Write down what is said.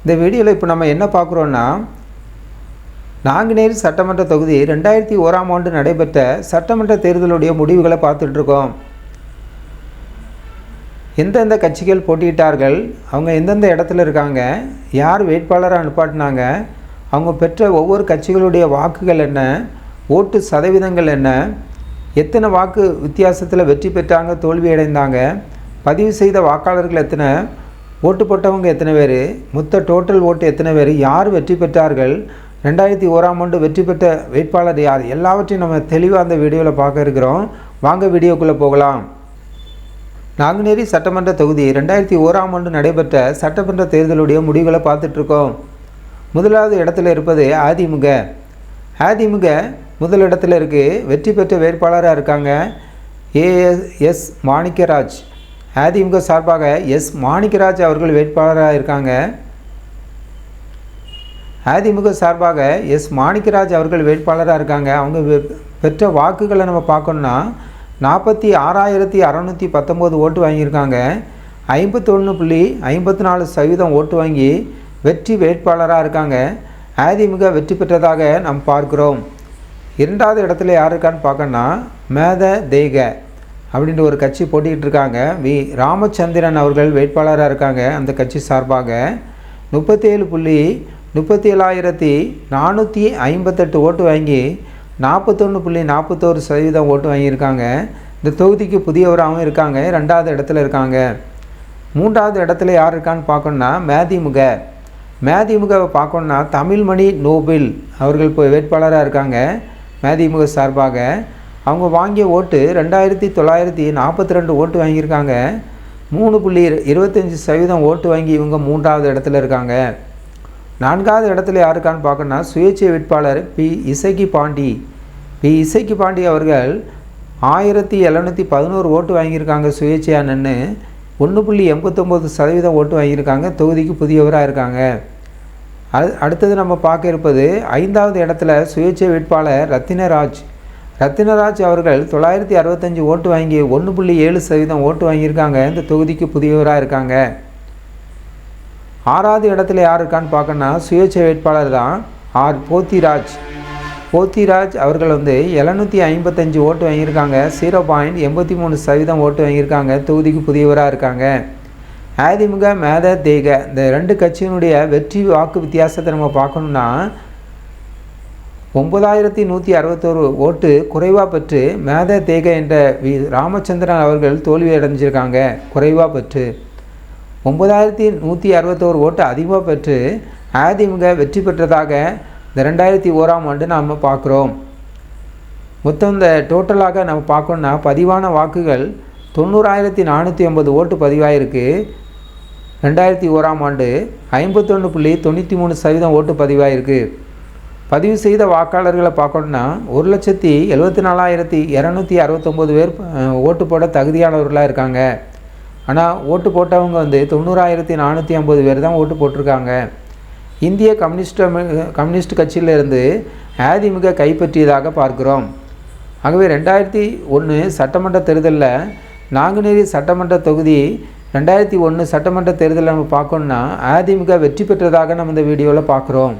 இந்த வீடியோவில் இப்போ நம்ம என்ன பார்க்குறோன்னா, நாங்குநேரி சட்டமன்ற தொகுதி 2001ஆம் ஆண்டு நடைபெற்ற சட்டமன்ற தேர்தலுடைய முடிவுகளை பார்த்துட்ருக்கோம். எந்தெந்த கட்சிகள் போட்டியிட்டார்கள், அவங்க எந்தெந்த இடத்துல இருக்காங்க, யார் வேட்பாளராக அனுப்பாட்டினாங்க, அவங்க பெற்ற ஒவ்வொரு கட்சிகளுடைய வாக்குகள் என்ன, ஓட்டு சதவீதங்கள் என்ன, எத்தனை வாக்கு வித்தியாசத்தில் வெற்றி பெற்றாங்க, தோல்வி அடைந்தாங்க, பதிவு செய்த வாக்காளர்கள் எத்தனை, ஓட்டு போட்டவங்க எத்தனை பேர், மொத்த டோட்டல் ஓட்டு எத்தனை பேர், யார் வெற்றி பெற்றார்கள், 2001ஆம் ஆண்டு வெற்றி பெற்ற வேட்பாளர் யார், எல்லாவற்றையும் நம்ம தெளிவாக அந்த வீடியோவில் பார்க்க இருக்கிறோம். வாங்க வீடியோக்குள்ளே போகலாம். நாங்குநேரி சட்டமன்ற தொகுதி 2001ஆம் ஆண்டு நடைபெற்ற சட்டமன்ற தேர்தலுடைய முடிவுகளை பார்த்துட்ருக்கோம். முதலாவது இடத்துல இருப்பது அதிமுக. அதிமுக முதல் இடத்துல இருக்குது. வெற்றி பெற்ற வேட்பாளராக இருக்காங்க எஸ் மாணிக்கராஜ். அதிமுக சார்பாக எஸ் மாணிக்கராஜ் அவர்கள் வேட்பாளராக இருக்காங்க. அதிமுக சார்பாக எஸ் மாணிக்கராஜ் அவர்கள் வேட்பாளராக இருக்காங்க. அவங்க பெற்ற வாக்குகளை நம்ம பார்க்கணுன்னா 46,619 ஓட்டு வாங்கியிருக்காங்க. 51.54% ஓட்டு வாங்கி வெற்றி வேட்பாளராக இருக்காங்க. அதிமுக வெற்றி பெற்றதாக நாம் பார்க்குறோம். இரண்டாவது இடத்துல யார் இருக்கான்னு பார்க்கணுன்னா மேத தேக அப்படின்ற ஒரு கட்சி போட்டிக்கிட்டு இருக்காங்க. வி ராமச்சந்திரன் அவர்கள் வேட்பாளராக இருக்காங்க. அந்த கட்சி சார்பாக 37,458 ஓட்டு வாங்கி 41.41% ஓட்டு வாங்கியிருக்காங்க. இந்த தொகுதிக்கு புதியவராகவும் இருக்காங்க. ரெண்டாவது இடத்துல இருக்காங்க. மூன்றாவது இடத்துல யார் இருக்கான்னு பார்க்கணுன்னா மேதிமுக. மேதிமுகவை பார்க்கணுன்னா தமிழ்மணி நோபல் அவர்கள் இப்போ வேட்பாளராக இருக்காங்க. மேதிமுக சார்பாக அவங்க வாங்கிய ஓட்டு 2,942 ஓட்டு வாங்கியிருக்காங்க. 3.25% ஓட்டு வாங்கி இவங்க மூன்றாவது இடத்துல இருக்காங்க. நான்காவது இடத்துல யாருக்கான்னு பார்க்கணுன்னா சுயேட்சை வேட்பாளர் பி இசக்கி பாண்டி அவர்கள் 1,711 ஓட்டு வாங்கியிருக்காங்க. சுயேட்சையாக நின்று 1.89% ஓட்டு வாங்கியிருக்காங்க. தொகுதிக்கு புதியவராக இருக்காங்க. அடுத்தது நம்ம பார்க்க இருப்பது ஐந்தாவது இடத்துல சுயேட்சை வேட்பாளர் ரத்தினராஜ் அவர்கள் 965 ஓட்டு வாங்கி 1.7% ஓட்டு வாங்கியிருக்காங்க. இந்த தொகுதிக்கு புதியவராக இருக்காங்க. ஆறாவது இடத்துல யார் இருக்கான்னு பார்க்கணுன்னா சுயேட்சை வேட்பாளர் தான் போத்திராஜ் அவர்கள் 755 ஓட்டு வாங்கியிருக்காங்க. 0.83% ஓட்டு வாங்கியிருக்காங்க. தொகுதிக்கு புதியவராக இருக்காங்க. அதிமுக மேத தேக இந்த ரெண்டு கட்சியினுடைய வெற்றி வாக்கு வித்தியாசத்தை நம்ம பார்க்கணுன்னா 9,161 ஓட்டு குறைவாக பெற்று மேத தேக என்ற வி ராமச்சந்திரன் அவர்கள் தோல்வி அடைஞ்சிருக்காங்க. குறைவாக பெற்று 9,161 ஓட்டு அதிகமாக பெற்று அதிமுக வெற்றி பெற்றதாக இந்த 2001ஆம் ஆண்டு நாம் பார்க்குறோம். மொத்தம் இந்த டோட்டலாக நம்ம பார்க்கணுன்னா பதிவான வாக்குகள் 90,450 ஓட்டு பதிவாயிருக்கு. 2001ஆம் ஆண்டு 51.93% ஓட்டு பதிவாயிருக்கு. பதிவு செய்த வாக்காளர்களை பார்க்கணுன்னா 1,74,269 பேர் ஓட்டு போட தகுதியானவர்களாக இருக்காங்க. ஆனால் ஓட்டு போட்டவங்க 90,450 பேர் தான் ஓட்டு போட்டிருக்காங்க. இந்திய கம்யூனிஸ்ட் கட்சியிலிருந்து அதிமுக கைப்பற்றியதாக பார்க்கிறோம். ஆகவே 2001 சட்டமன்ற தேர்தலில் நாங்குநேரி சட்டமன்ற தொகுதி 2001 சட்டமன்ற தேர்தலில் நம்ம பார்க்கணுன்னா அதிமுக வெற்றி பெற்றதாக நம்ம இந்த வீடியோவில் பார்க்குறோம்.